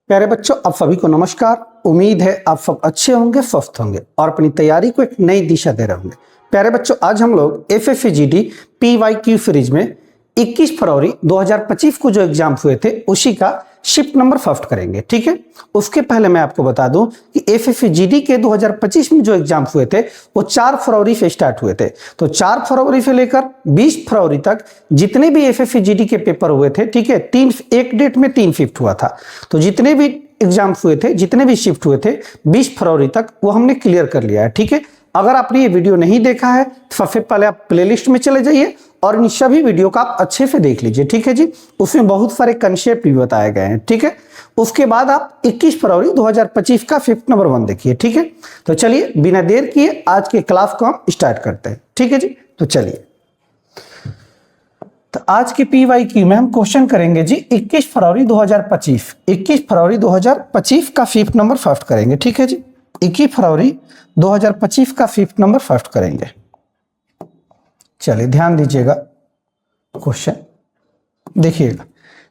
प्यारे बच्चों, आप सभी को नमस्कार। उम्मीद है आप सब अच्छे होंगे, स्वस्थ होंगे और अपनी तैयारी को एक नई दिशा दे रहे होंगे। प्यारे बच्चों, आज हम लोग FFGD PYQ सीरीज में 21 फरवरी 2025 को जो एग्जाम हुए थे उसी का शिफ्ट नंबर फर्स्ट करेंगे। ठीक है, उसके पहले मैं आपको बता दूं कि FFGD के 2025 में जो एग्जाम हुए थे वो 4 फरवरी से स्टार्ट हुए थे। तो 4 फरवरी से लेकर 20 फरवरी तक जितने भी FFGD के पेपर हुए थे, ठीक है, एक डेट में 3 शिफ्ट हुआ था। तो जितने भी एग्जाम हुए थे, जितने भी शिफ्ट हुए थे 20 फरवरी तक, वो हमने क्लियर कर लिया है। ठीक है, अगर आपने ये वीडियो नहीं देखा है तो सबसे पहले आप प्लेलिस्ट में चले जाइए और इन सभी वीडियो का आप अच्छे से देख लीजिए। ठीक है जी, उसमें बहुत सारे कंसेप्ट भी बताए गए हैं। ठीक है, उसके बाद आप 21 फरवरी 2025 का शिफ्ट नंबर 1 देखिए। ठीक है, तो चलिए बिना देर किए आज के क्लास को हम स्टार्ट करते हैं। ठीक है जी, तो चलिए, तो आज के PYQ में हम क्वेश्चन करेंगे जी 21 फरवरी 2025। 21 फरवरी 2025 का शिफ्ट नंबर फर्स्ट करेंगे। ठीक है जी, 21 फरवरी 2025 का शिफ्ट नंबर फर्स्ट करेंगे। चलिए ध्यान दीजिएगा, क्वेश्चन देखिएगा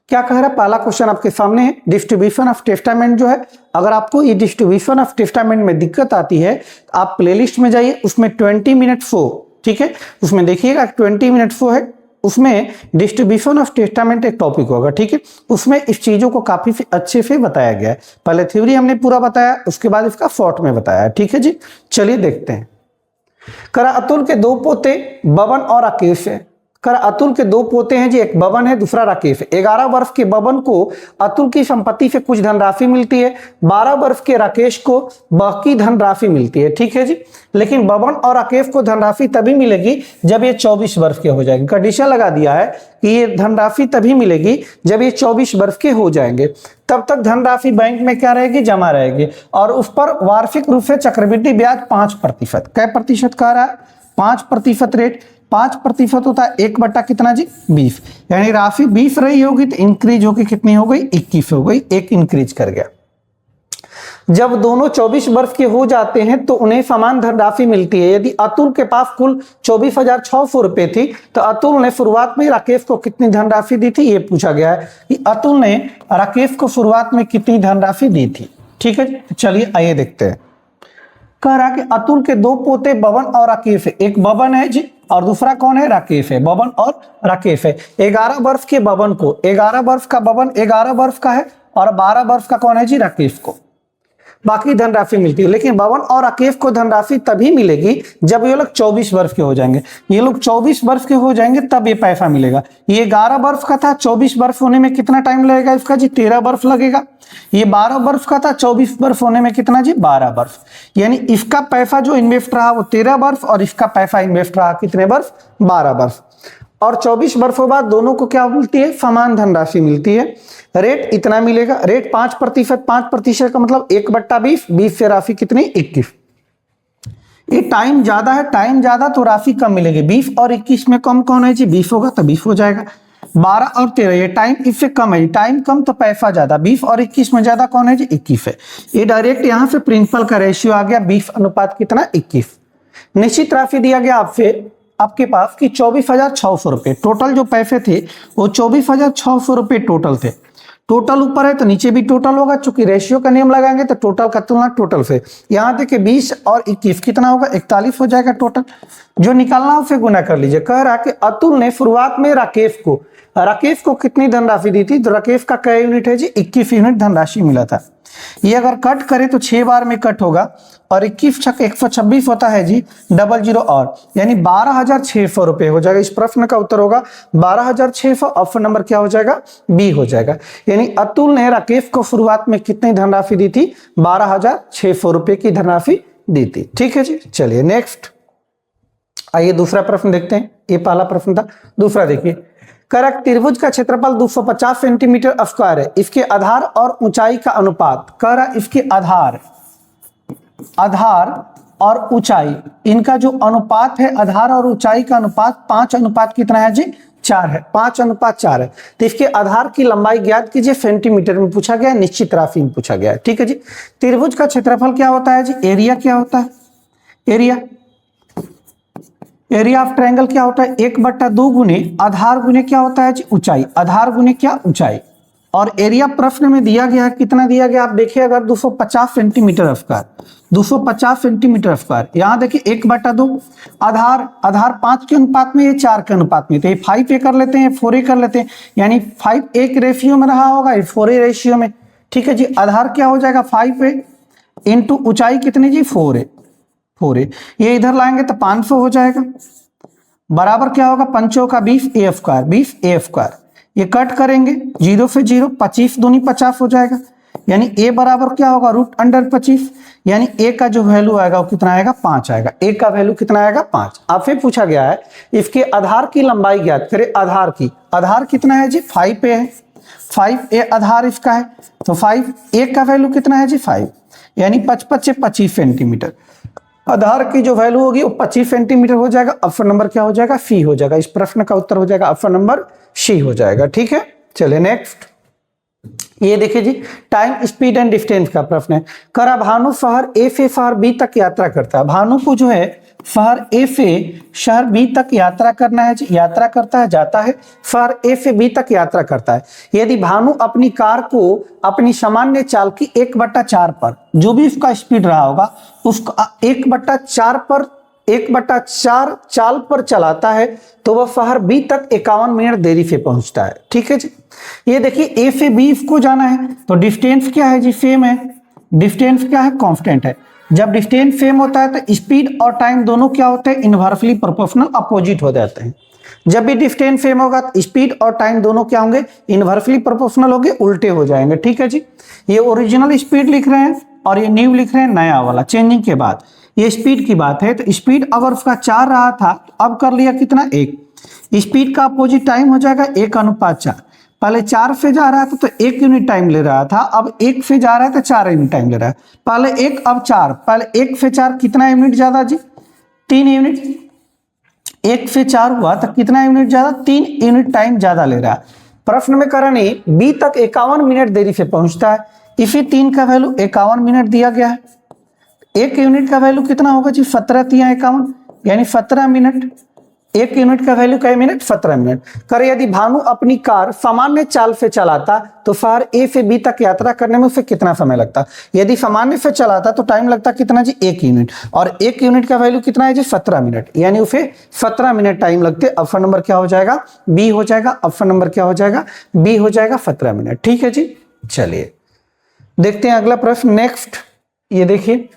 क्या कह रहा है। पहला क्वेश्चन आपके सामने है, डिस्ट्रीब्यूशन ऑफ टेस्टामेंट जो है। अगर आपको ये डिस्ट्रीब्यूशन ऑफ टेस्टामेंट में दिक्कत आती है तो आप प्लेलिस्ट में जाइए, उसमें 20 मिनट 4, ठीक है, उसमें देखिएगा 20 मिनट 4 है, उसमें डिस्ट्रीब्यूशन ऑफ टेस्टामेंट एक टॉपिक होगा। ठीक है, उसमें इस चीजों को काफी अच्छे से बताया गया है। पहले थ्योरी हमने पूरा बताया, उसके बाद इसका शॉर्ट में बताया। ठीक है जी, चलिए देखते हैं। करा अतुल के 2 पोते बबन और राकेश है। करा अतुल के 2 पोते हैं जी, एक बबन है, दूसरा राकेश है। 11 वर्ष के बबन को अतुल की संपत्ति से कुछ धनराशि मिलती है, 12 वर्ष के राकेश को बाकी धनराशि मिलती है। ठीक है जी, लेकिन बबन और राकेश को धनराशि तभी मिलेगी जब ये 24 वर्ष के हो जाएंगे। कंडीशन लगा दिया है कि ये धनराशि तभी मिलेगी जब ये 24 वर्ष के हो जाएंगे। तब तक धनराशि बैंक में क्या रहेगी, जमा रहेगी, और उस पर वार्षिक रूप से चक्रवृद्धि ब्याज 5%। कै प्रतिशत कह रहा है? 5% रेट। 5% होता है 1 बटा कितना जी, 20, यानी राशि 20 रही होगी तो इंक्रीज होगी कितनी हो गई, 21 हो गई, 1 इंक्रीज कर गया। जब दोनों 24 वर्ष के हो जाते हैं तो उन्हें समान धनराशि मिलती है। यदि अतुल के पास कुल 24,600 रुपए थी तो अतुल ने शुरुआत में राकेश को कितनी धनराशि दी थी, ये पूछा गया है कि अतुल ने राकेश को शुरुआत में कितनी धनराशि दी थी। ठीक है, चलिए आइए देखते हैं। कह रहा कि अतुल के 2 पोते बबन और राकेश है। एक बबन है जी और दूसरा कौन है, राकेश है। बबन और राकेश है। 11 वर्ष के बबन को, 11 वर्ष का बबन 11 वर्ष का है और 12 वर्ष का कौन है जी, राकेश को बाकी धनराशि मिलती है। लेकिन बबन और राकेश को धनराशि तभी मिलेगी जब ये लोग 24 वर्ष के हो जाएंगे। ये लोग 24 वर्ष के हो जाएंगे तब ये पैसा मिलेगा। ये 11 वर्ष का था, 24 वर्ष होने में कितना टाइम लगेगा इसका जी, 13 वर्ष लगेगा। ये 12 वर्ष का था, 24 वर्ष होने में कितना जी, 12 वर्ष। यानी इसका पैसा जो इन्वेस्ट रहा वो 13 वर्ष और इसका पैसा इन्वेस्ट रहा कितने वर्ष, 12 वर्ष। और 24 वर्षों बाद दोनों को क्या मिलती है, समान धनराशि मिलती है। रेट इतना मिलेगा, रेट 5%। 5% का मतलब 1 बट्टा 20, 20 से राशि कितनी, 21। ये टाइम ज्यादा है, टाइम ज्यादा तो राशि कम मिलेगी। 20 और 21 में कम कौन है जी, 20 होगा तो 20 हो जाएगा। 12 और 13, ये टाइम इससे कम है, टाइम कम तो पैसा ज्यादा। 20 और 21 में ज्यादा कौन है जी, 21 है। ये डायरेक्ट यहां से प्रिंसिपल का रेशियो आ गया 20 अनुपात कितना, 21। निश्चित राशि दिया गया आपसे, आपके पास कि 24,600 रुपए टोटल जो पैसे थे वो 24,600 रुपए टोटल थे। टोटल ऊपर है तो नीचे भी टोटल होगा, चूंकि रेशियो का नियम लगाएंगे तो टोटल का तुलना टोटल से। यहां देखिए 20 और 21 कितना होगा, 41 हो जाएगा टोटल। जो निकालना उसे गुना कर लीजिए। कह रहा कि अतुल ने शुरुआत में राकेश को कितनी धनराशि दी थी, तो राकेश का क्या यूनिट है जी, 21 यूनिट धनराशि मिला था। ये अगर कट करे तो 6 बार में कट होगा और 21 छक 126 होता है जी, 00 और, यानी 12,600 रुपए हो जाएगा। इस प्रश्न का उत्तर होगा 12,600। ऑप्शन नंबर क्या हो जाएगा, बी हो जाएगा। यानी अतुल ने राकेश को शुरुआत में कितनी धनराशि दी थी, 12,600 रुपए की धनराशि दी थी। ठीक है जी, चलिए नेक्स्ट आइए दूसरा प्रश्न देखते हैं। ये पहला प्रश्न था, दूसरा देखिए। करक त्रिभुज का क्षेत्रफल 250 सेंटीमीटर स्क्वायर है, इसके आधार और ऊंचाई का अनुपात। कर इसके आधार और ऊंचाई, इनका जो अनुपात है, आधार और ऊंचाई का अनुपात 5 अनुपात कितना है जी, 4 है। 5 अनुपात 4 है। तो इसके आधार की लंबाई ज्ञात कीजिए, सेंटीमीटर में पूछा गया है, निश्चित राशि में पूछा गया है। ठीक है जी। त्रिभुज का क्षेत्रफल क्या होता है जी, एरिया क्या होता है, एरिया ऑफ ट्रायंगल क्या होता है, 1/2 गुने आधार गुने क्या होता है जी, ऊंचाई। आधार गुने क्या, ऊंचाई। और एरिया प्रश्न में दिया गया, कितना दिया गया आप देखिए, अगर 250 सेंटीमीटर स्क्वायर, 250 सेंटीमीटर स्क्वायर, यहाँ देखिए 1/2 आधार, आधार 5 के अनुपात में, ये 4 के अनुपात में, तो ये 5A कर लेते हैं, 4A कर लेते हैं, यानी 5A के रेशियो में रहा होगा, ये 4A रेशियो में। ठीक है जी, आधार क्या हो जाएगा 5A इंटू ऊंचाई कितनी जी 4A, 4A, ये इधर लाएंगे तो 500 हो जाएगा, बराबर क्या होगा 5 का 20A स्क्वायर, 20A स्क्वायर, ये कट करेंगे 0 से 0, 25 दूनी 50 हो जाएगा, यानी a बराबर क्या होगा √25, यानी a का जो वैल्यू आएगा वो कितना आएगा 5 आएगा, a का वैल्यू कितना आएगा 5। आपसे पूछा गया है इसके आधार की लंबाई ज्ञात करें, आधार की, आधार कितना है जी 5A है, 5A आधार इसका है, तो 5A का वैल्यू कितना है जी 5, यानी 55 से 25 सेंटीमीटर, आधार की जो वैल्यू होगी वो 25 सेंटीमीटर हो जाएगा। ऑप्शन नंबर क्या हो जाएगा सी हो जाएगा, इस प्रश्न का उत्तर हो जाएगा ऑप्शन नंबर सी हो जाएगा। ठीक है, चलिए नेक्स्ट, ये देखिए जी टाइम स्पीड एंड डिस्टेंस का प्रश्न है। करा भानु शहर ए से शहर बी तक यात्रा करता है, भानु को जो है शहर ए से शहर बी तक यात्रा करना है, यात्रा करता है, जाता है, शहर ए से बी तक यात्रा करता है। यदि भानु अपनी कार को अपनी सामान्य चाल की 1/4 पर, जो भी उसका स्पीड रहा होगा उसका 1/4 पर 1/4 चाल पर चलाता है, तो वह शहर बी तक 51 मिनट देरी से पहुंचता है। ठीक है जी, ये देखिए ए से बी को जाना है, तो डिस्टेंस क्या है जी सेम है, डिस्टेंस क्या है कांस्टेंट है। जब डिस्टेंस सेम होता है तो स्पीड और टाइम दोनों क्या होते हैं इनवर्सली प्रोपोर्शनल अपोजिट हो जाते हैं। जब भी डिस्टेंस सेम होगा तो स्पीड और टाइम दोनों क्या होंगे इनवर्सली प्रोपोर्शनल होंगे, उल्टे हो जाएंगे। ठीक है जी, ये ओरिजिनल स्पीड लिख रहे हैं और ये न्यू लिख रहे हैं नया वाला चेंजिंग के बाद। ये स्पीड की बात है, तो स्पीड अगर उसका 4 रहा था तो अब कर लिया कितना 1, स्पीड का अपोजिट टाइम हो जाएगा 1:4। पहले 4 से जा रहा था तो 1 यूनिट टाइम ले रहा था, अब 1 से जा रहा है तो 4 यूनिट टाइम ले रहा है, पहले 1 अब 4, पहले 1 से 4 कितना यूनिट ज्यादा जी 3 यूनिट, 1 से 4 हुआ तो कितना यूनिट ज्यादा 3 यूनिट टाइम ज्यादा ले रहा है। प्रश्न में कारण बी तक 51 मिनट देरी से पहुंचता है, इसी 3 का वैल्यू 51 मिनट दिया गया है, 1 यूनिट का वैल्यू कितना होगा जी 17×3=51, यानी 17 मिनट, 1 यूनिट का वैल्यू कई मिनट 17 मिनट। कर यदि भानु अपनी कार सामान्य चाल से चलाता तो शहर ए से बी तक यात्रा करने में उसे कितना समय लगता, यदि सामान्य से चलाता तो टाइम लगता कितना जी 1 यूनिट, और 1 यूनिट का वैल्यू कितना है जी 17 मिनट, यानी उसे 17 मिनट टाइम लगते। ऑप्शन नंबर क्या हो जाएगा बी हो जाएगा, ऑप्शन नंबर क्या हो जाएगा बी हो जाएगा 17 मिनट। ठीक है जी, चलिए देखते हैं अगला प्रश्न नेक्स्ट। ये देखिए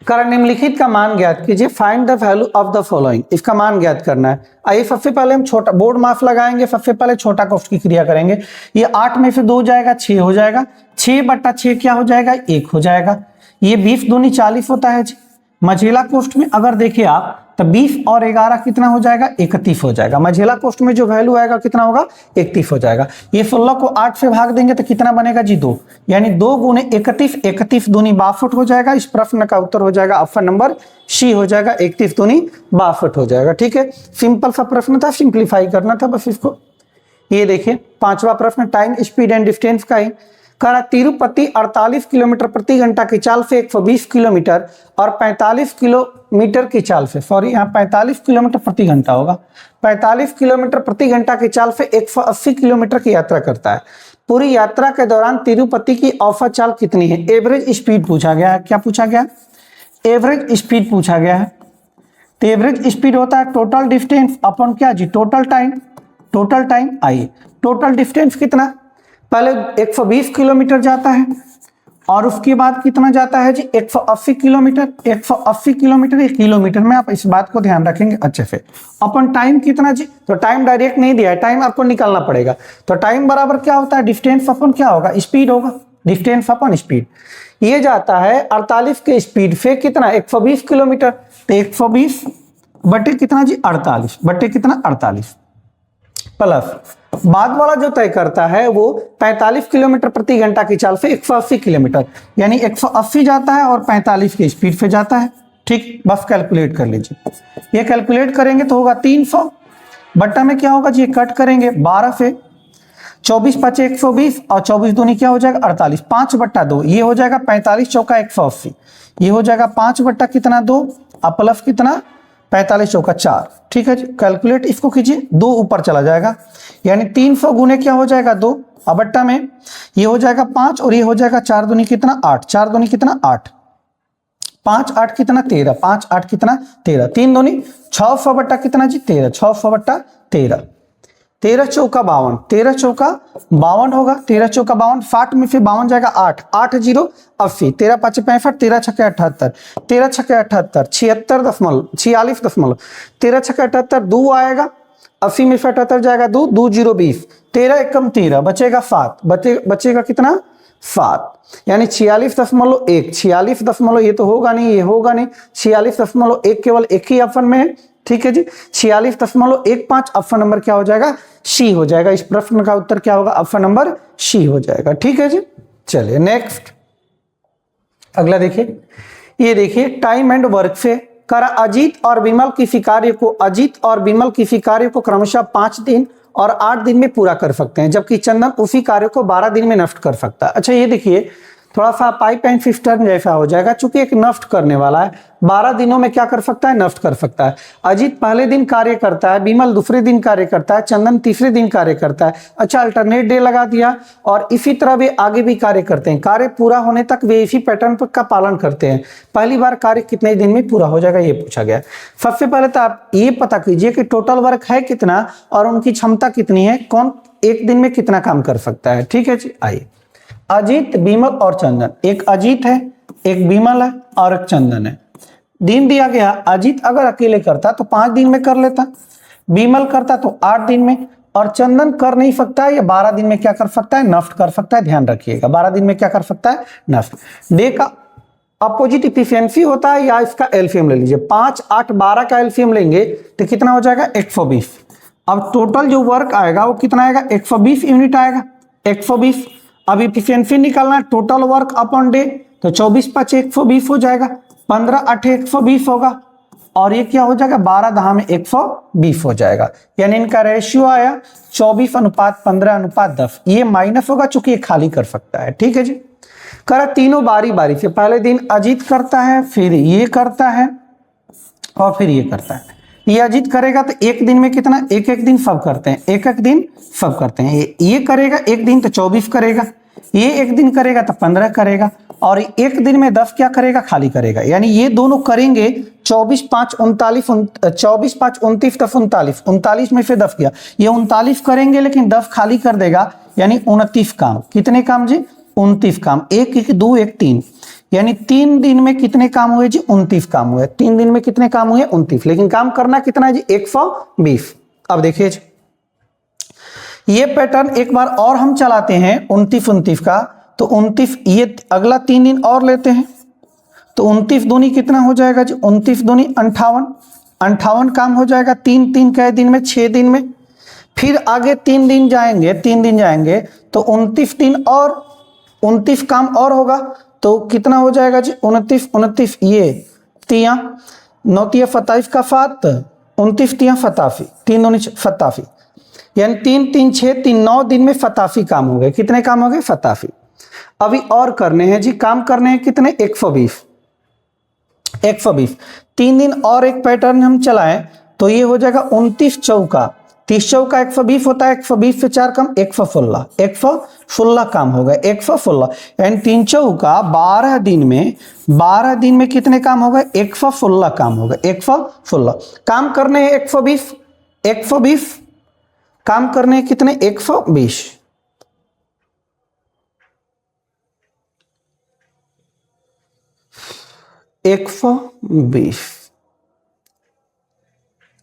कारण निम्नलिखित का मान ज्ञात कीजिए, find the value of the following, इसका मान ज्ञात करना है। आइए सबसे पहले हम छोटा बोर्ड माफ लगाएंगे, सबसे पहले छोटा कोष्ठ की क्रिया करेंगे। ये 8 में से 2 जाएगा 6 हो जाएगा, 6/6 क्या हो जाएगा 1 हो जाएगा, ये 20 दूनी 40 होता है जी। मझेला कोष्ठ में अगर देखिए आप तो 20 और 11 कितना हो जाएगा 31 हो जाएगा, मझेला कोष्ठ में जो वैल्यू आएगा कितना होगा 31 हो जाएगा। ये 16 को 8 से भाग देंगे तो कितना बनेगा जी 2, यानी 2 × 31, 31 दूनी 62 हो जाएगा। इस प्रश्न का उत्तर हो जाएगा ऑप्शन नंबर सी हो जाएगा, 31 दूनी 62 हो जाएगा। ठीक है, सिंपल सा प्रश्न था, सिंप्लीफाई करना था बस इसको। ये देखिए 5वां प्रश्न टाइम स्पीड एंड डिस्टेंस का ही। करा तिरुपति 48 किलोमीटर प्रति घंटा की चाल से 120 किलोमीटर और 45 किलोमीटर की चाल से, सॉरी यहाँ 45 किलोमीटर प्रति घंटा होगा, 45 किलोमीटर प्रति घंटा की चाल से 180 किलोमीटर की यात्रा करता है। पूरी यात्रा के दौरान तिरुपति की औसत चाल कितनी है, एवरेज स्पीड पूछा गया है। क्या पूछा गया, एवरेज स्पीड पूछा गया है। तो एवरेज स्पीड होता है टोटल डिस्टेंस अपन क्या जी टोटल टाइम, टोटल टाइम आइए टोटल डिस्टेंस कितना, पहले 120 किलोमीटर जाता है और उसके बाद कितना जाता है जी 180 किलोमीटर, 180 किलोमीटर, ये किलोमीटर में आप इस बात को ध्यान रखेंगे अच्छे से। अपन टाइम कितना जी, तो टाइम डायरेक्ट नहीं दिया है, टाइम आपको निकालना पड़ेगा। तो टाइम बराबर क्या होता है डिस्टेंस अपन क्या होगा स्पीड होगा, डिस्टेंस अपन स्पीड। ये जाता है 48 के स्पीड से कितना 120 किलोमीटर, तो 120 बटे कितना जी 48 बटे कितना 48 प्लस बाद वाला जो तय करता है वो 45 किलोमीटर प्रति घंटा की चाल से 180 किलोमीटर, यानी 180 जाता है और 45 की स्पीड पे जाता है। ठीक, बस कैलकुलेट कर लीजिए, ये कैलकुलेट करेंगे तो होगा 300 बट्टा में क्या होगा जी कट करेंगे 12 से, 24 × 5 120 और 24 दूनी क्या हो जाएगा 48, 5/2 ये हो जाएगा 45 × 4 180, ये हो जाएगा 5 बट्टा कितना 2 और प्लस कितना 45 चौका 4, ठीक है जी। कैलकुलेट इसको कीजिए, 2 ऊपर चला जाएगा, यानी 300 गुने क्या हो जाएगा 2, अब बट्टा में ये हो जाएगा 5 और ये हो जाएगा 4 दूनी कितना 8, 4 दूनी कितना 8, 5 8 कितना 13, 5 8 कितना 13, 3 दूनी 600 बट्टा कितना जी 13, 600 बट्टा 13, 13 चौका 52, 13 चौका 52 होगा, 13 चौका 52, 60 में फिर 52 जाएगा 8, 8 0 80, 13 5 65, 13 6 78, 13 6 78, 46.46, 13 6 78, 2 आएगा, 80 में 78 जाएगा 2, 2 0 20, 13 एकम 13, बचेगा 7, बचेगा कितना 7, यानी 46.1, 46 ये तो होगा नहीं, ये होगा नहीं, 46.1 केवल एक ही ऑप्शन में है, ठीक है जी। 46.15 ऑप्शन नंबर क्या हो जाएगा सी हो जाएगा। इस प्रश्न का उत्तर क्या होगा ऑप्शन नंबर सी हो जाएगा, ठीक है जी। चलिए नेक्स्ट अगला देखिए, ये देखिए टाइम एंड वर्क से करा अजीत और विमल किसी कार्य को क्रमशः 5 दिन और 8 दिन में पूरा कर सकते हैं, जबकि चंदन उसी कार्य को 12 दिन में नष्ट कर सकता है। अच्छा ये देखिए थोड़ा सा पाइप एंड सिस्टम जैसा हो जाएगा, चूंकि एक नष्ट करने वाला है, 12 दिनों में क्या कर सकता है नष्ट कर सकता है। अजीत पहले दिन कार्य करता है, विमल दूसरे दिन कार्य करता है, चंदन तीसरे दिन कार्य करता है। अच्छा अल्टरनेट डे लगा दिया, और इसी तरह वे आगे भी कार्य करते हैं, कार्य पूरा होने तक वे इसी पैटर्न का पालन करते हैं। पहली बार कार्य कितने दिन में पूरा हो जाएगा ये पूछा गया। सबसे पहले तो आप ये पता कीजिए कि टोटल वर्क है कितना और उनकी क्षमता कितनी है, कौन एक दिन में कितना काम कर सकता है, ठीक है जी। आइए अजीत विमल और चंदन, एक अजीत है एक विमल है और एक चंदन है। दिन दिया गया, अजीत अगर अकेले करता तो 5 दिन में कर लेता, विमल करता तो 8 दिन में, और चंदन कर नहीं सकता है, या 12 दिन में क्या कर सकता है नष्ट कर सकता है। ध्यान रखिएगा 12 दिन में क्या कर सकता है नष्ट। डे का अपोजिट इफिशियंसी होता है, या इसका एलसीएम ले लीजिए, 5 8 12 का एलसीएम लेंगे तो कितना हो जाएगा 120। अब टोटल जो वर्क आएगा वो कितना आएगा 120 यूनिट आएगा, 120। अब इफिशियंसी निकालना है टोटल वर्क अपॉन डे, तो 24 5 120 हो जाएगा, 15 8 120 होगा, और ये क्या हो जाएगा 12 10 में 120 हो जाएगा। यानी इनका रेशियो आया 24:15:10। ये माइनस होगा चूंकि ये खाली कर सकता है, ठीक है जी। करा तीनों बारी बारी से, पहले दिन अजीत करता है, फिर ये करता है और फिर ये करता है। ये अजीत करेगा तो एक दिन में कितना, एक एक दिन सब करते हैं, एक एक दिन सब करते हैं। ये करेगा एक दिन तो 24 करेगा, ये एक दिन करेगा तो 15 करेगा, और एक दिन में 10 क्या करेगा खाली करेगा। यानी ये दोनों करेंगे 24 5 39, 24 5 29 10 39, 39 में से 10 किया, ये 39 करेंगे लेकिन 10 खाली कर देगा, यानी 29 काम। कितने काम जी 29 काम, 1 1 2 1 3, यानी 3 दिन में कितने काम हुए जी 29 काम हुए। 3 दिन में कितने काम हुए 29, लेकिन काम करना कितना है जी 120। अब देखिए ये पैटर्न एक बार और हम चलाते हैं 29 29 का, तो 29 ये अगला 3 दिन और लेते हैं, तो 29 दूनी कितना हो जाएगा जी 29 दूनी 58, 58 काम हो जाएगा 3 3 के दिन में 6 दिन में। फिर आगे 3 दिन जाएंगे, 3 दिन जाएंगे तो 29 दिन और 29 काम और होगा, तो कितना हो जाएगा जी 29 29, ये 3 9 3 27 का 7, 29 3 87, 3 दूनी 87, यानी 3 3 6 3 9 दिन में 87 काम हो गए। कितने काम हो गए 87। अभी और करने हैं जी, काम करने हैं कितने 120, 120। 3 दिन और एक पैटर्न हम चलाएं तो ये हो जाएगा 29 चौका 30 चौका 120 होता है, 120 से 4 कम 116, 116 काम हो गए 116, यानी 3 चौका 12 दिन में कितने काम हो गए 116 काम हो गए, 116 काम करने हैं 120 काम करने हैं कितने 120।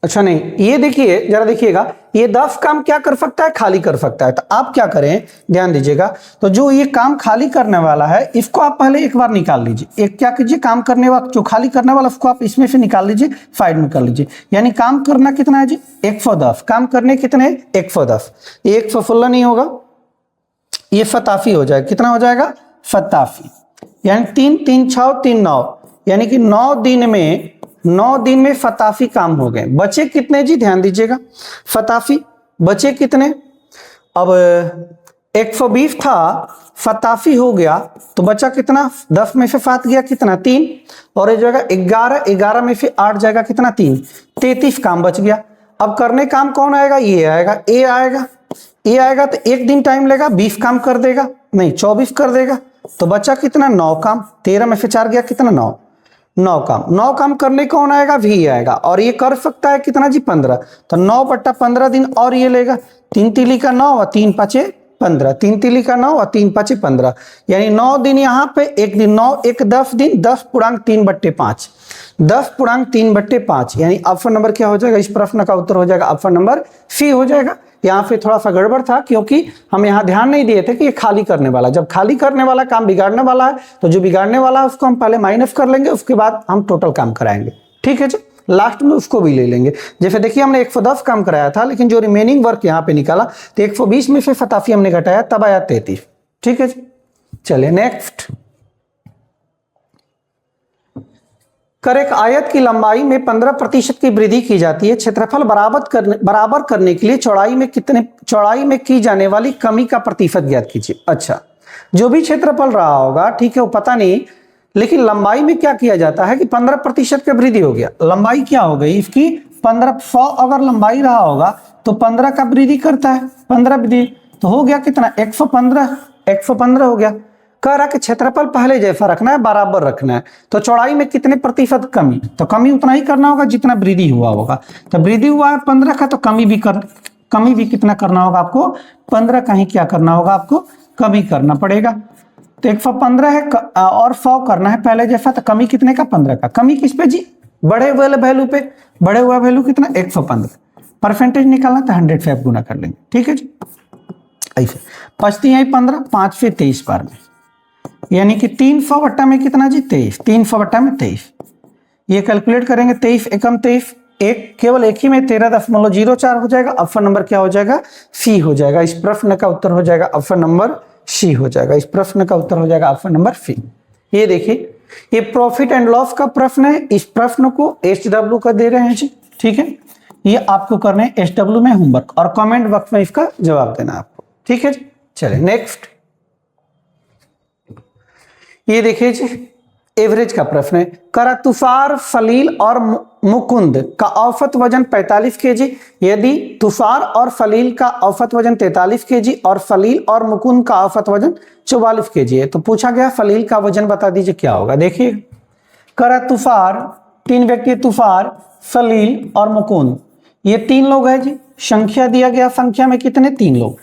अच्छा नहीं, ये देखिए जरा देखिएगा, ये 10 काम क्या कर सकता है खाली कर सकता है। तो आप क्या करें ध्यान दीजिएगा, तो जो ये काम खाली करने वाला है इसको आप पहले एक बार निकाल लीजिए। एक क्या कीजिए काम करने वाला जो खाली करने वाला उसको आप इसमें से निकाल लीजिए, साइड में कर लीजिए। यानी काम करना कितना है जी 110, काम करने कितने 110, ये 116 नहीं होगा, ये 87 हो जाएगा। कितना हो जाएगा 87, यानी 3 3 6 3 9, यानी कि 9 दिन में 87 काम हो गए। बचे कितने जी ध्यान दीजिएगा, 87 बचे कितने, अब 120 था फताफी हो गया तो बचा कितना, 10 में से 7 गया कितना 3, और इस जगह 11, 11 में से 8 जाएगा कितना 3, 33 काम बच गया। अब करने काम कौन आएगा, ये आएगा, ए आएगा, ए आएगा तो एक दिन टाइम लेगा, 20 काम कर देगा, नहीं 24 कर देगा, तो बचा कितना 9 काम, 13 में से 4 गया कितना 9, 9 काम, 9 काम करने कौन आएगा, भी आएगा, और ये कर सकता है कितना जी 15, तो 9/15 दिन और ये लेगा, 3 तिली का 9 और 3 5 15, 3 तिली का 9 और 3 5 15, यानी 9 दिन यहाँ पे, एक दिन 9 1 10 दिन, 10.3/5, 10.3/5, यानी ऑप्शन नंबर क्या हो जाएगा, इस प्रश्न का उत्तर हो जाएगा ऑप्शन नंबर सी हो जाएगा। यहाँ पे थोड़ा सा गड़बड़ था क्योंकि हम यहाँ ध्यान नहीं दिए थे कि ये खाली करने वाला, जब खाली करने वाला काम बिगाड़ने वाला है तो जो बिगाड़ने वाला है उसको हम पहले माइनस कर लेंगे, उसके बाद हम टोटल काम कराएंगे, ठीक है जी, लास्ट में उसको भी ले लेंगे। जैसे देखिए हमने 110 काम कराया था, लेकिन जो रिमेनिंग वर्क यहाँ पे निकाला तो 120 में से फताफी हमने घटाया, तब आया 33, ठीक है जी। चलिए नेक्स्ट, कर एक आयत की लंबाई में 15% की वृद्धि की जाती है, क्षेत्रफल बराबर करने के लिए चौड़ाई में की जाने वाली कमी का प्रतिशत ज्ञात कीजिए। अच्छा, जो भी क्षेत्रफल रहा होगा, ठीक है, वो पता नहीं, लेकिन लंबाई में क्या किया जाता है कि 15% की वृद्धि हो गया, लंबाई क्या हो गई इसकी 15, 100 अगर लंबाई रहा होगा तो 15 का वृद्धि करता है, 15 वृद्धि तो हो गया कितना 115 हो गया। कह रहा कि क्षेत्रफल पहले जैसा रखना है, बराबर रखना है, तो चौड़ाई में कितने प्रतिशत कमी, तो कमी उतना ही करना होगा जितना वृद्धि हुआ होगा, तो वृद्धि हुआ है 15 का, तो कमी भी कितना करना होगा आपको, 15 का ही क्या करना होगा आपको, कमी करना पड़ेगा। तो 115 है और 100 करना है पहले जैसा, तो कमी कितने का 15 का, कमी किस पे जी, बढ़े हुए वैल्यू पे, बढ़े हुआ वैल्यू कितना 115, परसेंटेज निकालना तो 100 से आप गुना कर लेंगे, ठीक है जी। ऐसे बचती है 15, 5 से 23 बार में, यानी कि 300 बट्टा में कितना जी 23, 300 बट्टा में 23, ये कैलकुलेट करेंगे 23 एकम 23, एक केवल एक ही में 13.04 हो जाएगा, ऑप्शन नंबर क्या हो जाएगा, सी हो जाएगा। इस प्रश्न का उत्तर हो जाएगा ऑप्शन नंबर सी हो जाएगा, इस प्रश्न का उत्तर हो जाएगा ऑप्शन नंबर सी। ये देखिए, ये प्रॉफिट एंड लॉस का प्रश्न है, इस प्रश्न को SW का दे रहे हैं जी, ठीक है, ये आपको करना है SW में होमवर्क, और कमेंट बॉक्स में इसका जवाब देना आपको, ठीक है जी। चलिए नेक्स्ट, ये देखिए जी, एवरेज का प्रश्न है, करा तुषार, फलील और मुकुंद का औसत वजन 45 केजी, यदि तुषार और फलील का औसत वजन 43 केजी और फलील और मुकुंद का औसत वजन 44 केजी है, तो पूछा गया फलील का वजन बता दीजिए क्या होगा। देखिए, करा तुषार, 3 व्यक्ति, तुषार, फलील और मुकुंद, ये 3 लोग हैं जी, संख्या दिया गया, संख्या में कितने 3 लोग,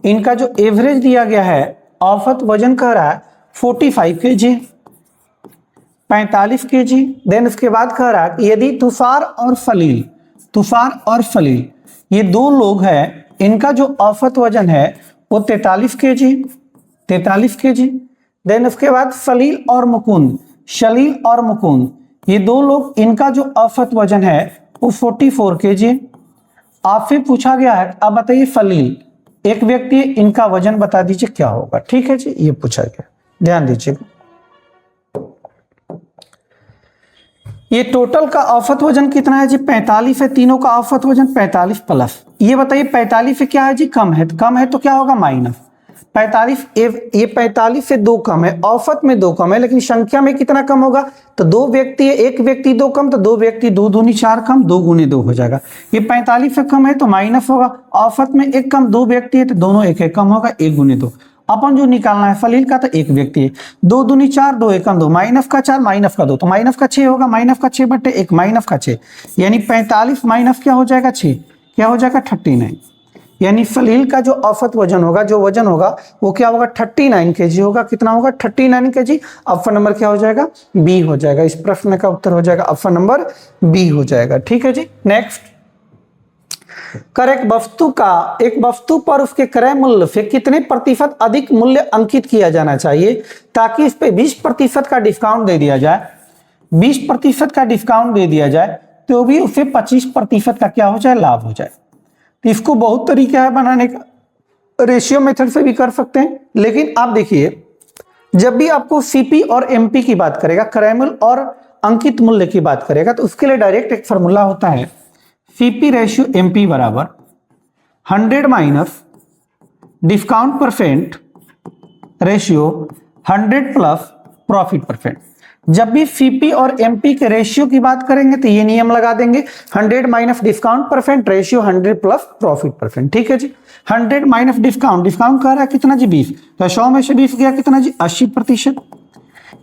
इनका जो एवरेज दिया गया है, औसत वजन कह रहा है 45 केजी, 45 केजी, देन उसके बाद कह रहा है कि यदि तुषार और फलील ये 2 लोग हैं, इनका जो औसत वजन है वो 43 केजी, देन उसके बाद शलील और मुकुंद ये 2 लोग, इनका जो औसत वजन है वो 44 केजी। आपसे पूछा गया है, अब बताइए फलील एक व्यक्ति, इनका वजन बता दीजिए क्या होगा, ठीक है जी, ये पूछा गया, ध्यान दीजिएगा। ये टोटल का औसत वजन कितना है जी 45 है, तीनों का औसत वजन 45 प्लस, ये बताइए 45 से क्या है जी कम है तो क्या होगा माइनस 45, ये 45 से 2 कम है, औसत में 2 कम है, लेकिन संख्या में कितना कम होगा, तो 2 व्यक्ति है, 1 व्यक्ति 2 कम, तो 2 व्यक्ति 2 दूनी 4 कम, 2 गुने 2 हो जाएगा। ये 45 से कम है तो माइनस होगा, औसत में 1 कम, 2 व्यक्ति है तो दोनों 1 कम होगा, 1 गुने 2। अपन जो निकालना है फलील का, तो 1 व्यक्ति है, 2 दूनी 4, 2 एकम 2, माइनस का 4 माइनस का 2, तो माइनस का 6 होगा, माइनस का 6 बटे 1 माइनस का 6, यानी 45 माइनस क्या हो जाएगा 6, क्या हो जाएगा 39, यानी फलील का जो औसत वजन होगा, वो क्या होगा 39 केजी होगा, कितना होगा 39 केजी। ऑप्शन नंबर क्या हो जाएगा, बी हो जाएगा, इस प्रश्न का उत्तर हो जाएगा ऑप्शन नंबर बी हो जाएगा, ठीक है जी। नेक्स्ट, कर एक वस्तु पर उसके क्रय मूल्य से कितने प्रतिशत अधिक मूल्य अंकित किया जाना चाहिए ताकि इस पे 20% का डिस्काउंट दे दिया जाए, 20% का डिस्काउंट दे दिया जाए, तो भी उसे 25% का क्या हो जाए, लाभ हो जाए। तो इसको बहुत तरीका है बनाने का, रेशियो मेथड से भी कर सकते हैं, लेकिन आप देखिए जब भी आपको सीपी और एमपी की बात करेगा, क्रय मूल्य और अंकित मूल्य की बात करेगा, तो उसके लिए डायरेक्ट एक फॉर्मूला होता है, सीपी रेशियो एमपी बराबर 100 minus discount percent ratio 100 plus profit percent. जब भी फीपी और एमपी के रेशियो की बात करेंगे तो ये नियम लगा देंगे 100 minus discount percent ratio 100 plus profit percent. ठीक है जी, 100 माइनस डिस्काउंट, डिस्काउंट कह रहा है कितना जी 20, तो 100 में से 20 गया कितना जी 80%।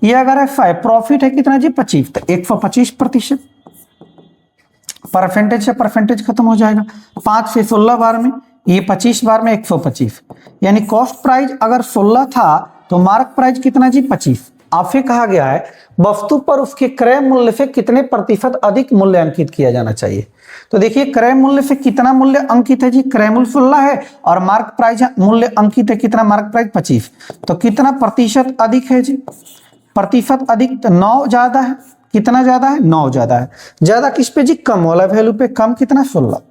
ये अगर है 5, प्रॉफिट है कितना जी 25, तो 125%। परसेंटेज से परसेंटेज खत्म हो जाएगा, 5 से 16 बार में, ये 25 बार में 125, यानी कॉस्ट प्राइस अगर 16 था तो मार्क प्राइस कितना जी 25। आपसे कहा गया है वस्तु पर उसके क्रय मूल्य से कितने प्रतिशत अधिक मूल्य अंकित किया जाना चाहिए। तो देखिए क्रय मूल्य से कितना मूल्य अंकित है जी, क्रय मूल्य 16 है और मार्क प्राइस मूल्य अंकित है कितना, मार्क प्राइस 25, तो कितना प्रतिशत अधिक है जी, प्रतिशत अधिक, तो 9 ज्यादा है, कितना ज्यादा है 9 ज्यादा है। ज्यादा किस पे जी, कम वाला वैल्यू पे, कम कितना 16।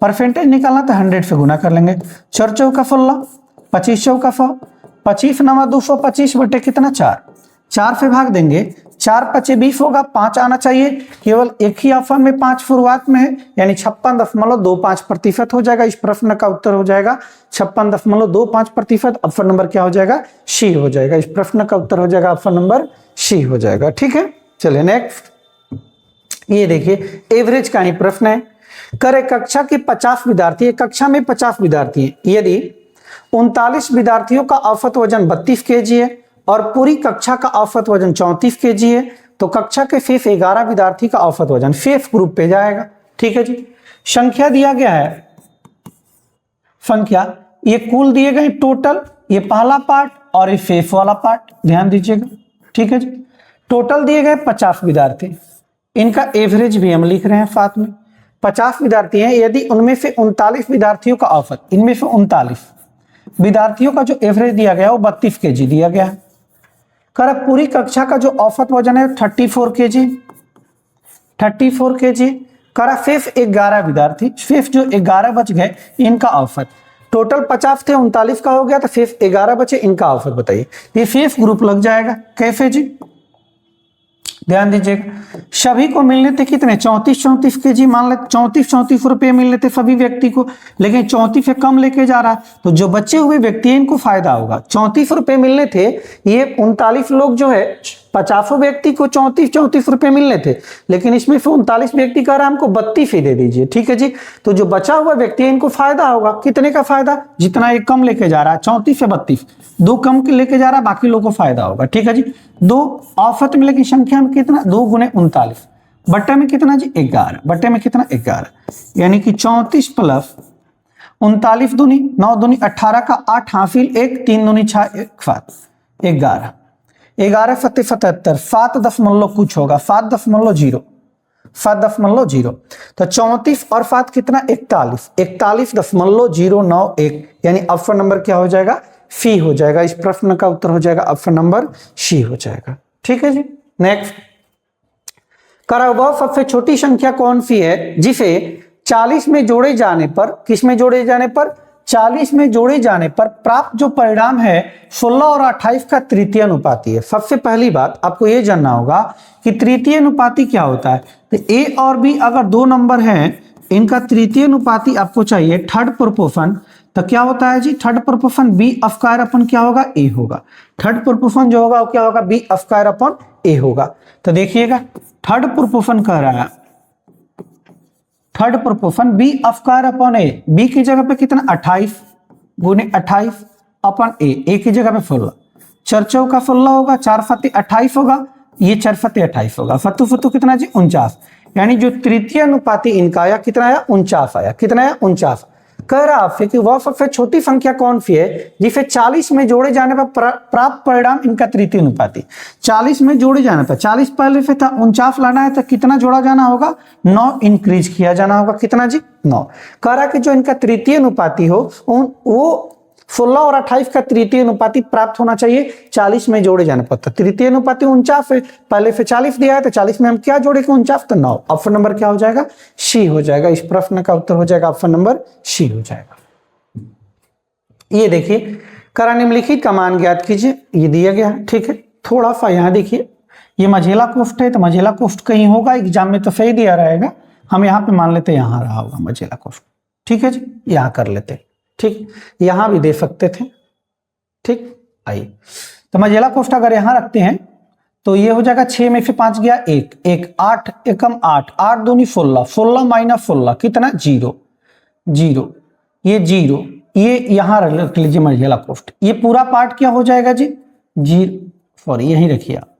परसेंटेज निकालना तो 100 से गुना कर लेंगे, 4 चौका 16, 25 चौका 100, 25 नवा 225 बटे कितना 4, 4 से भाग देंगे, 4 पचे 20 होगा, 5 आना चाहिए, केवल एक ही ऑप्शन में 5 शुरुआत में है, यानी 56.25% हो जाएगा। इस प्रश्न का उत्तर हो जाएगा 56.25%। ऑप्शन नंबर क्या हो जाएगा, सी हो जाएगा। इस प्रश्न का उत्तर हो जाएगा ऑप्शन नंबर सी हो जाएगा। ठीक है, चलिए नेक्स्ट, ये देखिए एवरेज का ही प्रश्न है। करे कक्षा के 50 विद्यार्थी, कक्षा में 50 विद्यार्थी हैं, यदि 39 विद्यार्थियों का औसत वजन 32 केजी है और पूरी कक्षा का औसत वजन 34 केजी है, तो कक्षा के शेष 11 विद्यार्थी का औसत वजन शेष ग्रुप पे जाएगा। ठीक है जी, संख्या दिया गया है, संख्या ये कुल दिए गए टोटल, ये पहला पार्ट और ये शेष वाला पार्ट, ध्यान दीजिएगा। ठीक है जी, टोटल दिए गए 50 विद्यार्थी, इनका एवरेज भी हम लिख रहे हैं साथ में। 50 विद्यार्थी हैं, यदि उनमें से 39 विद्यार्थियों का औसत, इनमें से 39 विद्यार्थियों का जो एवरेज दिया गया वो 32 केजी दिया गया है। कर पूरी कक्षा का जो औसत वजन है 34 केजी, 34 केजी। करा शेष 11 विद्यार्थी, शेष जो 11 बच गए इनका औसत, टोटल 50 थे 39 का हो गया, तो शेष 11 बचे, इनका औसत बताइए। ये शेष ग्रुप लग जाएगा, कैसे जी, ध्यान दीजिएगा। सभी को मिलने थे कितने, 34 केजी, मान लेते 34 रुपए मिलने थे सभी व्यक्ति को, लेकिन 34 से कम लेके जा रहा है, तो जो बचे हुए व्यक्ति हैं इनको फायदा होगा। 34 रुपए मिलने थे, ये 39 लोग जो है 50 व्यक्ति को 34 रुपए मिलने थे, लेकिन इसमें से 39 व्यक्ति कह रहा है हमको 32 ही दे दीजिए। ठीक है जी, तो जो बचा हुआ व्यक्ति है इनको फायदा होगा, कितने का फायदा, जितना एक कम लेके जा रहा है 34 से 32, 2 कम लेके जा रहा है, बाकी लोगों को फायदा होगा। ठीक है जी, 2 औसत में लेकिन संख्या में कितना, 2 गुने 39, बट्टे में कितना जी 11, बट्टे में कितना 11, यानी कि 34 प्लस 39 दूनी 9 दूनी 18 का 8 हासिल 1, 3 दूनी 6, 11, 11 सत्ते 77, 7 कुछ होगा, 7.0, 7.0, तो 34 और 7 कितना 41, 41.091, यानी ऑप्शन नंबर क्या हो जाएगा, सी हो जाएगा। इस प्रश्न का उत्तर हो जाएगा ऑप्शन नंबर सी हो जाएगा। ठीक है जी, नेक्स्ट, करा वह सबसे छोटी संख्या कौन सी है जिसे 40 में जोड़े जाने पर, किस में जोड़े जाने पर, 40 में जोड़े जाने पर प्राप्त जो परिणाम है 16 और 28 का तृतीय अनुपाती है। सबसे पहली बात आपको यह जानना होगा कि तृतीय अनुपाती क्या होता है। तो ए और बी अगर 2 नंबर हैं, इनका तृतीय अनुपाती आपको चाहिए, थर्ड प्रोपोर्शन, तो क्या होता है जी, third proportion b square upon क्या होगा, ए होगा। थर्ड प्रोपोर्शन जो होगा वो क्या होगा, बी स्क्वायर अपन ए होगा। तो देखिएगा थर्ड प्रोपोर्शन कह रहा है, third proportion b square upon a, b की जगह पे कितना 28 गुने 28 अपन ए की जगह पे 16, 4 चौका 16 होगा, 4 फत्ते 28 होगा, ये 4 फत्ते 28 होगा, फत्तू फत्तू कितना जी 49, यानी जो तृतीय अनुपाती इनका आया कितना आया 49 आया, कितना आया 49। कह रहा आपसे कि वह सबसे छोटी संख्या कौन सी है जिसे 40 में जोड़े जाने पर प्राप्त परिणाम इनका तृतीय अनुपाती। 40 में जोड़े जाने पर, 40 पहले से था 49 लाना है, तो कितना जोड़ा जाना होगा, 9 इंक्रीज किया जाना होगा, कितना जी 9। कह रहा कि जो इनका तृतीय अनुपाती हो वो 16 और 28 का तृतीय अनुपाती प्राप्त होना चाहिए 40 में जोड़े जाने पर। तृतीय अनुपाती 49 है, पहले से 40 दिया है, तो 40 में हम क्या जोड़ेंगे 49, तो 9। ऑप्शन नंबर क्या हो जाएगा, सी हो जाएगा। इस प्रश्न का उत्तर हो जाएगा ऑप्शन नंबर सी हो जाएगा। ये देखिए, करा निम्नलिखित का मान ज्ञात कीजिए, ये दिया गया है। ठीक है, थोड़ा सा यहाँ देखिए, ये मझेला कोष्ठ है, तो मझेला कोष्ठ कहीं होगा एग्जाम में तो सही दिया रहेगा, हम यहाँ पे मान लेते यहाँ रहा होगा मझेला कोष्ठ। ठीक है जी, यहाँ कर लेते, ठीक, यहां भी दे सकते थे। ठीक, आइए, तो मझेला कोष्ठ अगर यहां रखते हैं तो ये हो जाएगा 6 में से 5 गया 1, 1 8 एकम 8, 8 दूनी 16, 16 माइनस 16 कितना 0, 0 ये 0, ये यहां रख लीजिए मझेला कोष्ठ। ये पूरा पार्ट क्या हो जाएगा जी 0, सॉरी यहीं रखिए आप,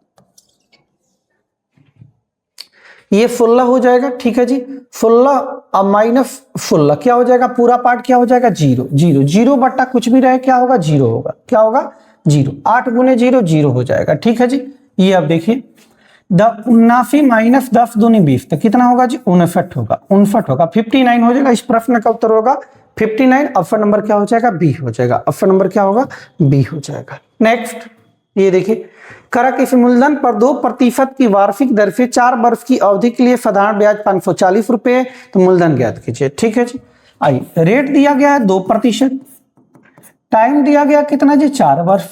ये 16 हो जाएगा, ठीक है जी। 16 अब माइनस 16 क्या हो जाएगा, पूरा पार्ट क्या हो जाएगा 0, 0 0 बट्टा कुछ भी रहे क्या होगा 0 होगा, क्या होगा 0, 8 गुने 0 0 हो जाएगा, ठीक है जी। ये अब देखिए 79 माइनस 10 दूनी 20 तो कितना होगा जी 59 होगा, 59 होगा, 59 हो जाएगा। इस प्रश्न का उत्तर होगा 59। ऑप्शन नंबर क्या हो जाएगा बी हो जाएगा, ऑप्शन नंबर क्या होगा बी हो जाएगा। नेक्स्ट ये देखिए, करा किसी मूलधन पर 2% की वार्षिक दर से 4 वर्ष की अवधि के लिए साधारण ब्याज 540 रुपए, तो मूलधन ज्ञात कीजिए, ठीक है जी। आइए, रेट दिया गया है 2%, टाइम दिया गया कितना जी 4 वर्ष,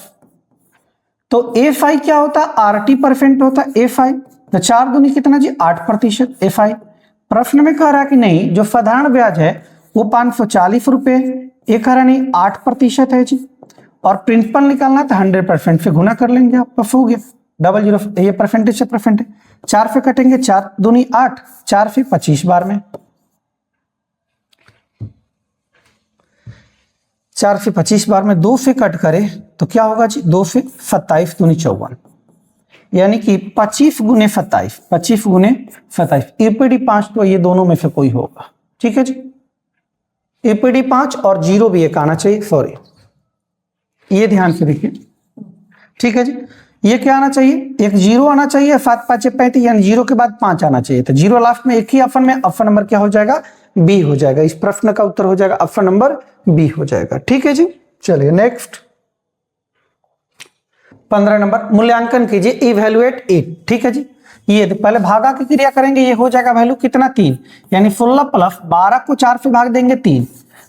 तो FI क्या होता है RT% होता है FI, तो 4 दूनी कितना जी 8% FI। प्रश्न में कह रहा है कि नहीं जो साधारण ब्याज है वो 540 रुपए, ये कह रहा नहीं 8% है जी, और प्रिंसिपल निकालना तो 100% से गुना कर लेंगे आप, बस हो गया, डबल जीरो, ये परसेंटेज से परसेंट है, 4 से कटेंगे 4 दूनी 8, 4 से 25 बार में, 4 से 25 बार में 2 से कट करे तो क्या होगा जी 2 से 27 दूनी 54, यानी कि 25 गुने 27, 25 गुने 27, EPD 5 तो ये दोनों में से कोई होगा, ठीक है जी। EPD 5 और 0 भी एक आना चाहिए, सॉरी ये ध्यान से देखिए, ठीक है जी। ये क्या आना चाहिए, एक 0 आना चाहिए, 7 5 35 यानी 0 के बाद 5 आना चाहिए, तो 0 लास्ट में एक ही ऑप्शन में, ऑप्शन नंबर क्या हो जाएगा बी हो जाएगा। इस प्रश्न का उत्तर हो जाएगा ऑप्शन नंबर बी हो जाएगा, ठीक है जी। चलिए नेक्स्ट 15 नंबर, मूल्यांकन कीजिए, इवैल्यूएट इट, ठीक है जी। ये पहले भागा की क्रिया करेंगे, ये हो जाएगा वैल्यू कितना 3, यानी 16 प्लस 12 को 4 से भाग देंगे 3,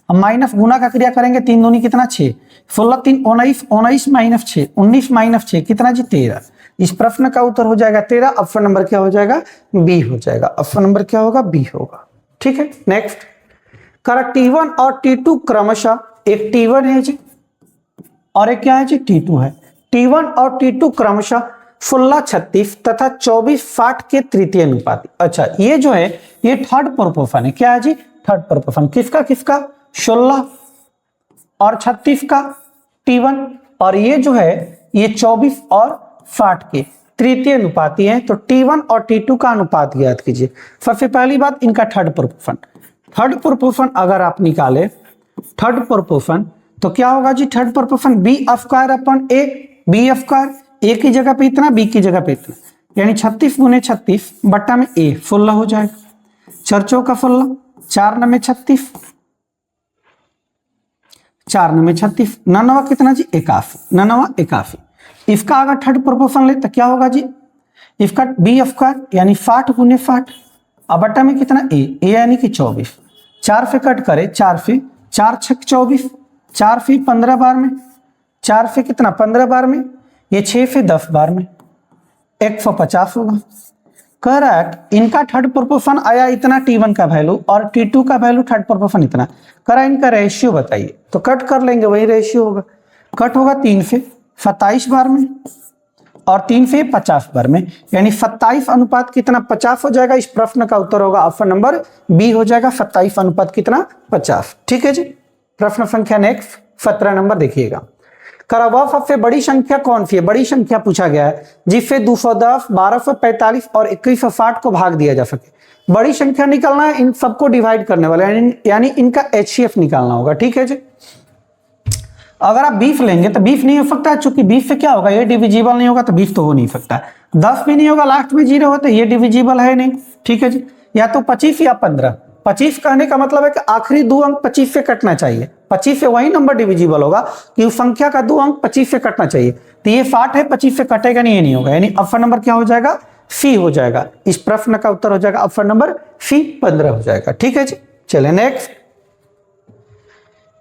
अब माइनस गुना का क्रिया करेंगे 3 दूनी कितना 6, 16 3 19, 19 माइनस 6 19 माइनस 6 कितना जी 13। इस प्रश्न का उत्तर हो जाएगा 13, ऑप्शन नंबर क्या हो जाएगा बी हो जाएगा, ऑप्शन नंबर क्या होगा बी होगा, ठीक है। नेक्स्ट करा T1 और T2 क्रमशः, एक T1 है जी और एक क्या है जी T2 है। T1 और T2 क्रमशः 16 36 तथा 24 60 के तृतीय अनुपाती। अच्छा ये जो है ये थर्ड प्रोपोर्शन है, क्या है जी थर्ड प्रोपोर्शन, किसका किसका 16 और 36 का T1, और ये जो है ये 24 और 60 के तृतीय अनुपाती है, तो T1 और T2 का अनुपात ज्ञात कीजिए। सबसे पहली बात इनका थर्ड प्रोपोर्शन, थर्ड प्रोपोर्शन अगर आप निकाले थर्ड प्रोपोर्शन तो क्या होगा जी third proportion b square upon a, b square a की जगह पे इतना बी की जगह पे इतना, यानी 36 गुने 36 बट्टा में ए 16 हो जाएगा, 4 चौका 16, 4 9 में 36, 4 9 में 36, 9 कितना जी 81, 9 81। इसका अगर थर्ड प्रोपोर्शन ले तो क्या होगा जी इसका बी स्क्वायर यानी 60 गुने 60, अब बट्टा में कितना ए यानी कि 24, 4 से कट करे 4 से 4 6 24, 4 से 15 बार में, 4 से कितना 15 बार में, ये 6 से 10 बार में 150 होगा। कह रहा है इनका थर्ड प्रोपोर्शन आया इतना T1 का वैल्यू और T2 का वैल्यू थर्ड प्रोपोर्शन इतना, कह रहा है इनका रेशियो बताइए, तो कट कर लेंगे वही रेशियो होगा, कट होगा 3 से 27 बार में और 3 से 50 बार में, यानी 27 अनुपात कितना 50 हो जाएगा। इस प्रश्न का उत्तर होगा ऑप्शन नंबर बी हो जाएगा, 27 अनुपात कितना 50, ठीक है जी। प्रश्न संख्या नेक्स्ट 17 नंबर देखिएगा, वह सबसे बड़ी संख्या कौन सी है, बड़ी संख्या पूछा गया है जिससे 210 1245 और 2160 को भाग दिया जा सके। बड़ी संख्या निकालना है, इन सबको डिवाइड करने वाला यानी इनका HCF निकालना होगा, ठीक है जी। अगर आप 20 लेंगे तो 20 नहीं हो सकता है, चूंकि 20 से क्या होगा ये डिविजिबल नहीं होगा, तो 20 तो हो नहीं सकता। 10 भी नहीं होगा, लास्ट में 0 होता है, ये डिविजिबल है नहीं, ठीक है जी। या तो 25 या 15, 25 कहने का मतलब है कि आखिरी 2 अंक 25 से कटना चाहिए, 25 से वही नंबर डिविजिबल होगा कि उस संख्या का 2 अंक 25 से कटना चाहिए, तो ये 60 है 25 से कटेगा नहीं, ये नहीं होगा, यानी ऑप्शन नंबर क्या हो जाएगा सी हो जाएगा। इस प्रश्न का उत्तर हो जाएगा ऑप्शन नंबर सी 15 हो जाएगा, ठीक है जी। चले नेक्स्ट,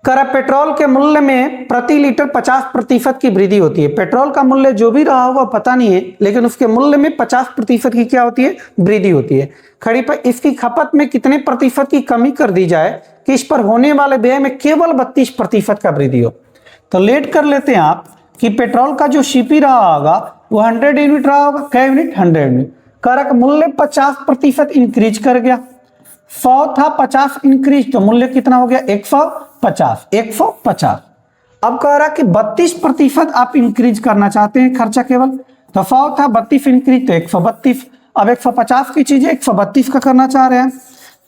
करा पेट्रोल के मूल्य में प्रति लीटर 50% की वृद्धि होती है। पेट्रोल का मूल्य जो भी रहा होगा पता नहीं है, लेकिन उसके मूल्य में 50% की क्या होती है वृद्धि होती है। खड़ी पर इसकी खपत में कितने प्रतिशत की कमी कर दी जाए कि इस पर होने वाले व्यय में केवल 32% का वृद्धि हो। तो लेट कर लेते हैं आप, कि पेट्रोल का जो सीपी रहा होगा वो 100 यूनिट रहा होगा। क्या यूनिट? 100 यूनिट। करक मूल्य 50% इंक्रीज कर गया। 100 था, 50 इंक्रीज, तो मूल्य कितना हो गया? 150। 150। अब कह रहा कि 32% आप इंक्रीज करना चाहते हैं खर्चा केवल, तो 100 था, 32 इंक्रीज, तो 132। अब 150 की चीजें 132 का करना चाह रहे हैं,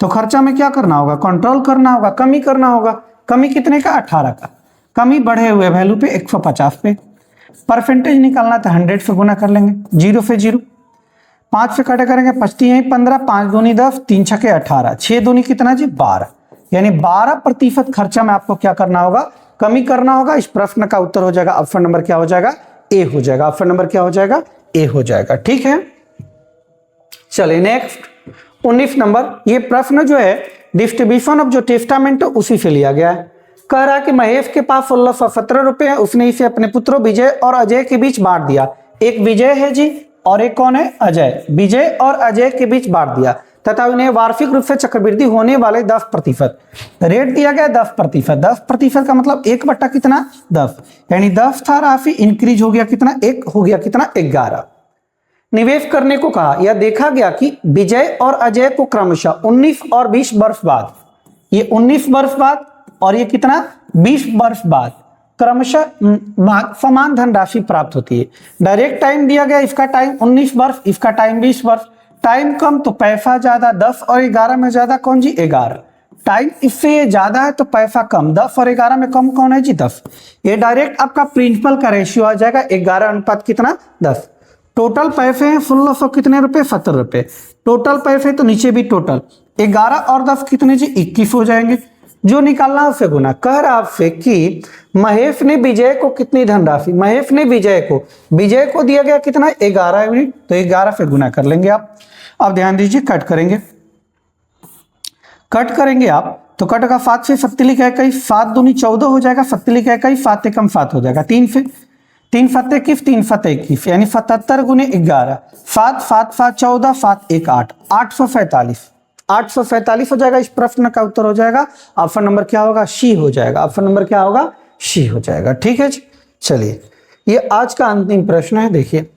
तो खर्चा में क्या करना होगा? कंट्रोल करना होगा, कमी करना होगा। कमी कितने का? 18 का। कमी बढ़े हुए वैल्यू पे 150 पे। परसेंटेज निकालना तो 100 से गुना कर लेंगे, 0 से 0, 5 से कटे करेंगे, 5 15, 5 दूनी 10, 3 छके 18, 6 दूनी कितना जी? 12। यानी 12% खर्चा में आपको क्या करना होगा? कमी करना होगा। इस प्रश्न का उत्तर हो जाएगा ऑप्शन नंबर क्या हो जाएगा? ए हो जाएगा। ऑप्शन नंबर क्या हो जाएगा? ए हो जाएगा। ठीक है, चलिए नेक्स्ट 19 नंबर। ये प्रश्न जो है डिस्ट्रीब्यूशन ऑफ जो टेस्टामेंट उसी से लिया गया है। कह रहा कि महेश के पास 1617 रुपए है, उसने इसे अपने पुत्रों विजय और अजय के बीच बांट दिया। एक विजय है जी और एक कौन है? अजय। विजय और अजय के बीच बांट दिया तथा उन्हें वार्षिक रूप से चक्रवृद्धि होने वाले 10% रेट दिया गया। 10%। 10% का मतलब 1 बटा कितना? 10। यानी 10 था राशि, इंक्रीज हो गया कितना? 1 हो गया कितना? 11। निवेश करने को कहा। यह देखा गया कि विजय और अजय को क्रमशः 19 और 20 वर्ष बाद, ये 19 वर्ष बाद और ये कितना? 20 वर्ष बाद क्रमशः समान धनराशि प्राप्त होती है। डायरेक्ट टाइम दिया गया, इसका टाइम 19 वर्ष, इसका टाइम 20 वर्ष। टाइम कम तो पैसा ज्यादा, 10 और 11 में ज्यादा कौन जी? 11। टाइम इससे ज्यादा है तो पैसा कम, 10 और 11 में कम कौन है जी? 10। ये डायरेक्ट आपका प्रिंसिपल का रेशियो आ जाएगा 11 अनुपात कितना? 10। टोटल पैसे हैं 1600 कितने रुपए? 70 रुपए। टोटल पैसे तो नीचे भी टोटल 11 और 10 कितने जी? 21 हो जाएंगे। जो निकालना है उसे गुना। कह रहा आपसे कि महेश ने विजय को कितनी धनराशि? महेश ने विजय को दिया गया कितना? 11 यूनिट, तो 11 से गुना कर लेंगे आप। अब ध्यान दीजिए, कट करेंगे आप, तो कट का 7 से 7 लिखा है कहीं, 7 दूनी 14 हो जाएगा, 7 लिखा है कहीं, 7 एकम 7 हो जाएगा, 3 से 3 7 21, 3 7 21, यानी 77 गुने 11, 7 7 7 14, 7 1 8, 847। 847 हो जाएगा। इस प्रश्न का उत्तर हो जाएगा ऑप्शन नंबर क्या होगा? सी हो जाएगा। ऑप्शन नंबर क्या होगा? सी हो जाएगा। ठीक है जी, चलिए ये आज का अंतिम प्रश्न है। देखिए,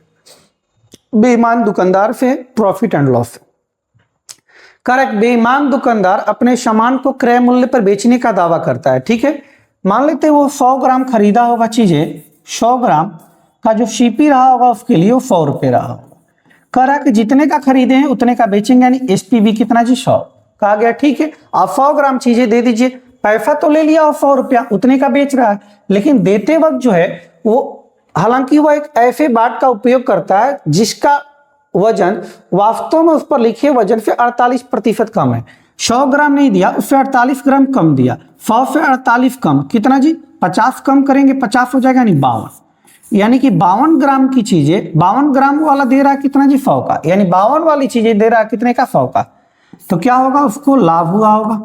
बेईमान दुकानदार से प्रॉफिट एंड लॉस। करेक्ट। बेईमान दुकानदार अपने सामान को क्रय मूल्य पर बेचने का दावा करता है। ठीक है, मान लेते हैं वो 100 ग्राम खरीदा होगा चीजें, 100 ग्राम का जो सीपी रहा होगा उसके लिए वो 100 रुपए रहा होगा। कह रहा कि जितने का खरीदे हैं उतने का बेचेंगे, यानी एसपीवी कितना जी? 100 कहा गया। ठीक है, आप 100 ग्राम चीजें दे दीजिए, पैसा तो ले लिया और 100 रुपया उतने का बेच रहा है, लेकिन देते वक्त जो है वो, हालांकि वो एक ऐसे बाट का उपयोग करता है जिसका वजन वास्तव में उस पर लिखे वजन से 48% कम है। 100 ग्राम नहीं दिया, उससे 48 ग्राम कम दिया। 100 से 48 कम कितना जी? 50 कम करेंगे, 50 हो जाएगा, यानी 52। यानी कि 52 ग्राम की चीजें, 52 ग्राम वाला दे रहा है कितना जी? 100 का, यानी 52 वाली चीजें दे रहा है कितने का? 100 का। तो क्या होगा? उसको लाभ हुआ होगा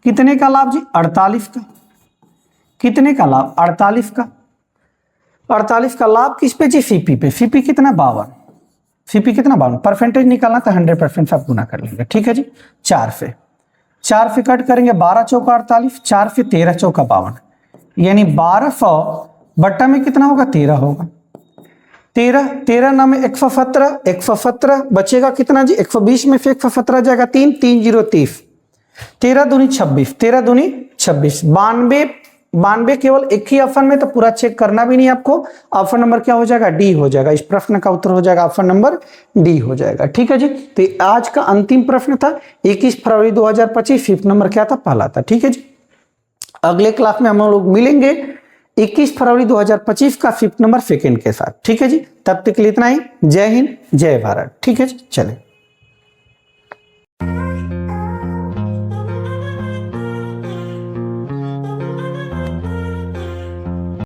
कितने का लाभ जी? 48 का। कितने का लाभ? 48 का। 48 का लाभ किस पे जी? सीपी पे। सीपी कितना? 52। सीपी कितना? 52। परसेंटेज निकालना तो 100% सब गुना कर लेंगे। ठीक है जी, 4 से कट करेंगे, 12 चौका 48, 4 से 13 चौका 52, यानी 1200 बट्टा में कितना होगा? 13 होगा। 13 ना में 117 बचेगा कितना जी? 120 में से 117 जाएगा 3, 3 0 30, 13 दूनी 26, 13 दूनी 26, 92 केवल एक ही ऑप्शन में, तो पूरा चेक करना भी नहीं आपको। ऑप्शन नंबर क्या हो जाएगा? डी हो जाएगा। इस प्रश्न का उत्तर हो जाएगा ऑप्शन नंबर डी हो जाएगा। ठीक है जी, तो आज का अंतिम प्रश्न था 21 फरवरी 2025, फिफ्थ नंबर क्या था? पहला था। ठीक है जी, अगले क्लास में हम लोग मिलेंगे 21 फरवरी 2025 का फिफ्थ नंबर सेकंड के साथ। ठीक है जी, तब तक के लिए इतना ही। जय हिंद, जय भारत। ठीक है जी, चले।